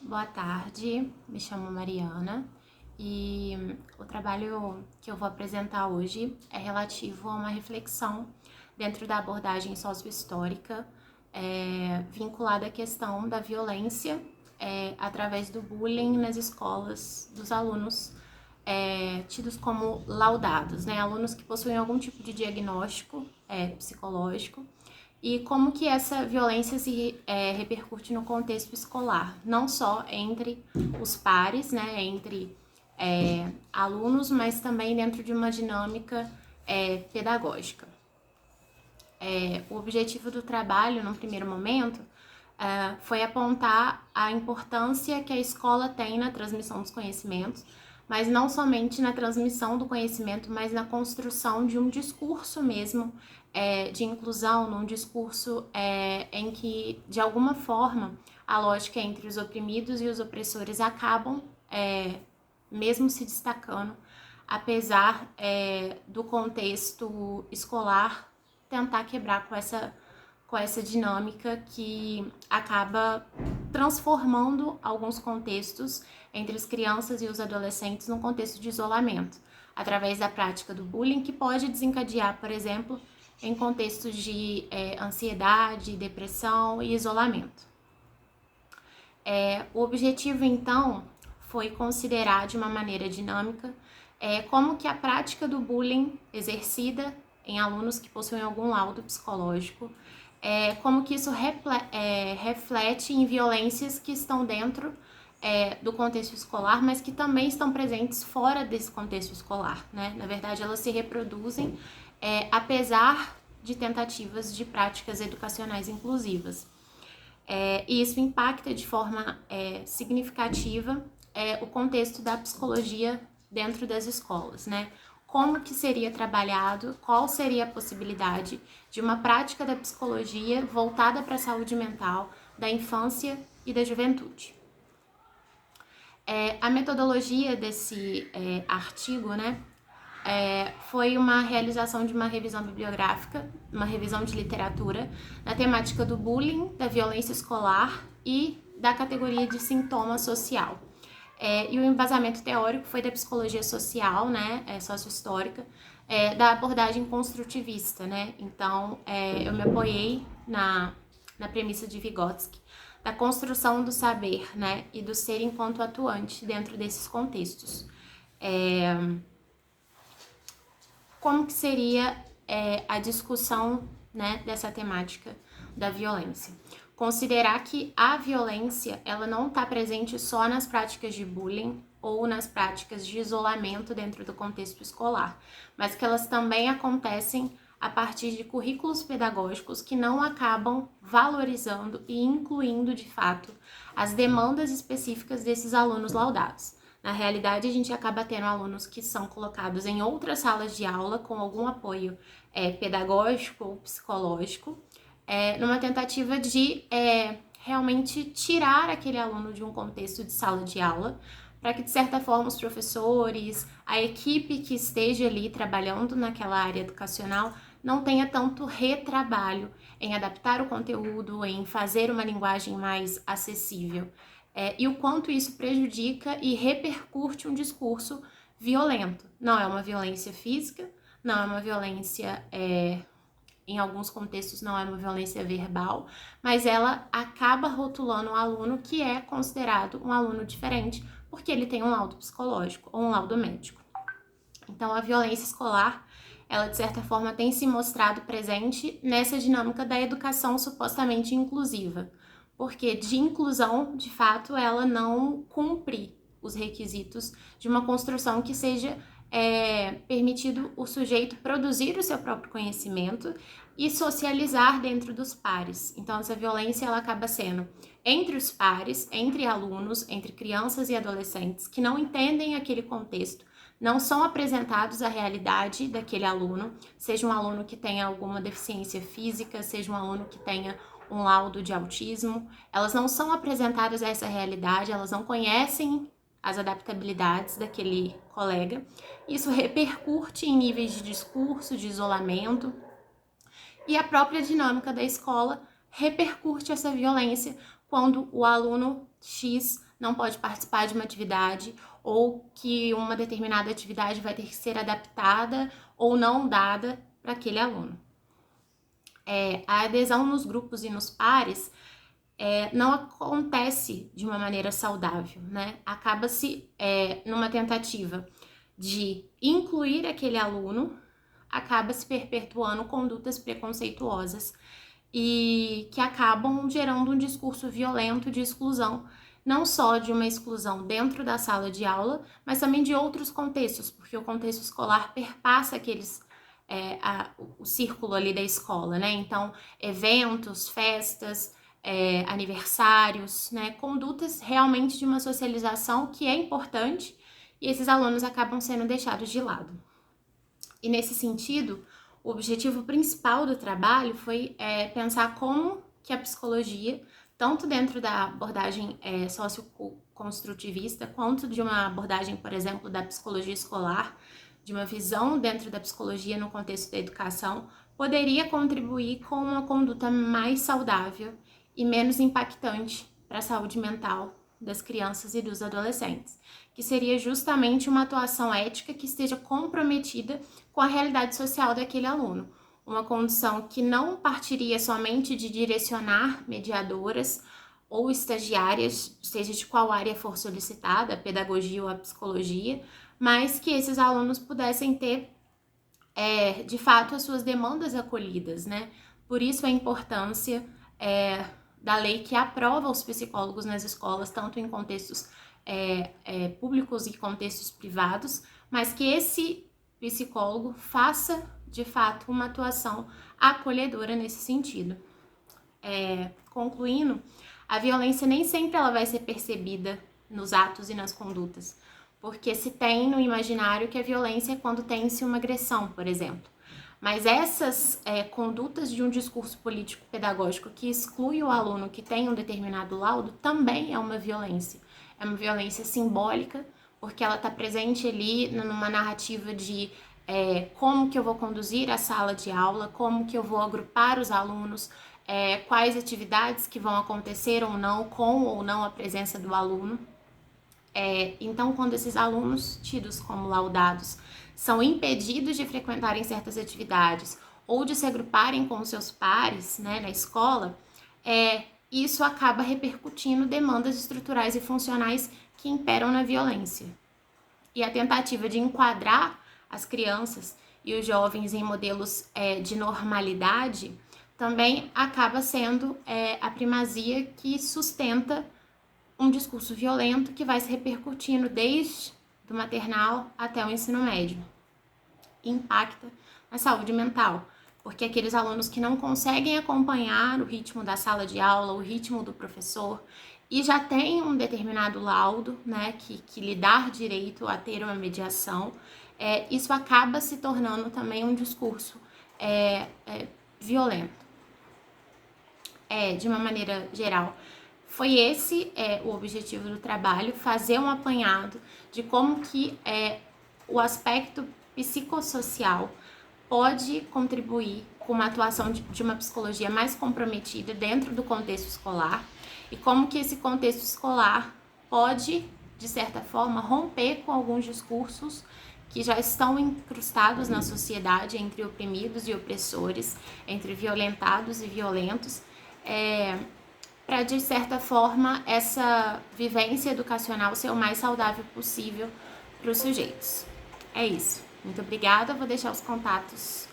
Boa tarde, me chamo Mariana e o trabalho que eu vou apresentar hoje é relativo a uma reflexão dentro da abordagem sociohistórica vinculada à questão da violência através do bullying nas escolas dos alunos tidos como laudados, né? Alunos que possuem algum tipo de diagnóstico psicológico e como que essa violência se repercute no contexto escolar, não só entre os pares, né, entre alunos, mas também dentro de uma dinâmica pedagógica. O objetivo do trabalho, no primeiro momento, foi apontar a importância que a escola tem na transmissão dos conhecimentos, mas não somente na transmissão do conhecimento, mas na construção de um discurso mesmo de inclusão, num discurso em que, de alguma forma, a lógica entre os oprimidos e os opressores acabam mesmo se destacando, apesar do contexto escolar tentar quebrar com essa dinâmica que acaba transformando alguns contextos entre as crianças e os adolescentes num contexto de isolamento, através da prática do bullying, que pode desencadear, por exemplo, em contextos de ansiedade, depressão e isolamento. O objetivo, então, foi considerar de uma maneira dinâmica como que a prática do bullying exercida em alunos que possuem algum laudo psicológico, como que isso reflete em violências que estão dentro do contexto escolar, mas que também estão presentes fora desse contexto escolar, né? Na verdade, elas se reproduzem apesar de tentativas de práticas educacionais inclusivas. E isso impacta de forma significativa o contexto da psicologia dentro das escolas, né? Como que seria trabalhado, qual seria a possibilidade de uma prática da psicologia voltada para a saúde mental da infância e da juventude. A metodologia desse artigo, né, foi uma realização de uma revisão bibliográfica, uma revisão de literatura na temática do bullying, da violência escolar e da categoria de sintoma social. E o embasamento teórico foi da psicologia social, né, sociohistórica, da abordagem construtivista, né. Então, eu me apoiei na premissa de Vygotsky, da construção do saber, né, e do ser enquanto atuante dentro desses contextos. Como que seria a discussão, né, dessa temática da violência? Considerar que a violência ela não está presente só nas práticas de bullying ou nas práticas de isolamento dentro do contexto escolar, mas que elas também acontecem a partir de currículos pedagógicos que não acabam valorizando e incluindo de fato as demandas específicas desses alunos laudados. Na realidade, a gente acaba tendo alunos que são colocados em outras salas de aula com algum apoio pedagógico ou psicológico, numa tentativa de realmente tirar aquele aluno de um contexto de sala de aula, para que, de certa forma, os professores, a equipe que esteja ali trabalhando naquela área educacional, não tenha tanto retrabalho em adaptar o conteúdo, em fazer uma linguagem mais acessível. E o quanto isso prejudica e repercute um discurso violento. Não é uma violência física, não é uma violência, em alguns contextos não é uma violência verbal, mas ela acaba rotulando o aluno que é considerado um aluno diferente, porque ele tem um laudo psicológico ou um laudo médico. Então, a violência escolar, ela de certa forma tem se mostrado presente nessa dinâmica da educação supostamente inclusiva, porque de inclusão, de fato, ela não cumpre os requisitos de uma construção que seja permitido o sujeito produzir o seu próprio conhecimento e socializar dentro dos pares. Então, essa violência ela acaba sendo entre os pares, entre alunos, entre crianças e adolescentes que não entendem aquele contexto, não são apresentados à realidade daquele aluno, seja um aluno que tenha alguma deficiência física, seja um aluno que tenha um laudo de autismo, elas não são apresentadas a essa realidade, elas não conhecem as adaptabilidades daquele colega. Isso repercute em níveis de discurso, de isolamento, e a própria dinâmica da escola repercute essa violência quando o aluno X não pode participar de uma atividade ou que uma determinada atividade vai ter que ser adaptada ou não dada para aquele aluno. A adesão nos grupos e nos pares não acontece de uma maneira saudável, né? Acaba-se numa tentativa de incluir aquele aluno, acaba se perpetuando condutas preconceituosas e que acabam gerando um discurso violento de exclusão, não só de uma exclusão dentro da sala de aula, mas também de outros contextos, porque o contexto escolar perpassa o círculo ali da escola, né? Então, eventos, festas, aniversários, né? Condutas realmente de uma socialização que é importante e esses alunos acabam sendo deixados de lado. E nesse sentido, o objetivo principal do trabalho foi pensar como que a psicologia, tanto dentro da abordagem socioconstrutivista, quanto de uma abordagem, por exemplo, da psicologia escolar, de uma visão dentro da psicologia no contexto da educação, poderia contribuir com uma conduta mais saudável e menos impactante para a saúde mental das crianças e dos adolescentes, que seria justamente uma atuação ética que esteja comprometida com a realidade social daquele aluno, uma condição que não partiria somente de direcionar mediadoras ou estagiárias, seja de qual área for solicitada, a pedagogia ou a psicologia, mas que esses alunos pudessem ter, de fato, as suas demandas acolhidas, né? Por isso a importância da lei que aprova os psicólogos nas escolas, tanto em contextos públicos e contextos privados, mas que esse psicólogo faça, de fato, uma atuação acolhedora nesse sentido. Concluindo, a violência nem sempre ela vai ser percebida nos atos e nas condutas, porque se tem no imaginário que a violência é quando tem-se uma agressão, por exemplo. Mas essas condutas de um discurso político-pedagógico que exclui o aluno que tem um determinado laudo também é uma violência. É uma violência simbólica, porque ela está presente ali numa narrativa de como que eu vou conduzir a sala de aula, como que eu vou agrupar os alunos, quais atividades que vão acontecer ou não, com ou não a presença do aluno. Então, quando esses alunos tidos como laudados são impedidos de frequentarem certas atividades ou de se agruparem com seus pares, né, na escola, isso acaba repercutindo demandas estruturais e funcionais que imperam na violência. E a tentativa de enquadrar as crianças e os jovens em modelos de normalidade também acaba sendo a primazia que sustenta um discurso violento que vai se repercutindo desde do maternal até o ensino médio. Impacta na saúde mental, porque aqueles alunos que não conseguem acompanhar o ritmo da sala de aula, o ritmo do professor, e já tem um determinado laudo, né, que lhe dá direito a ter uma mediação, isso acaba se tornando também um discurso violento. De uma maneira geral, foi esse o objetivo do trabalho, fazer um apanhado de como que o aspecto psicossocial pode contribuir com uma atuação de uma psicologia mais comprometida dentro do contexto escolar e como que esse contexto escolar pode, de certa forma, romper com alguns discursos que já estão incrustados na sociedade entre oprimidos e opressores, entre violentados e violentos, para, de certa forma, essa vivência educacional ser o mais saudável possível para os sujeitos. É isso. Muito obrigada. Vou deixar os contatos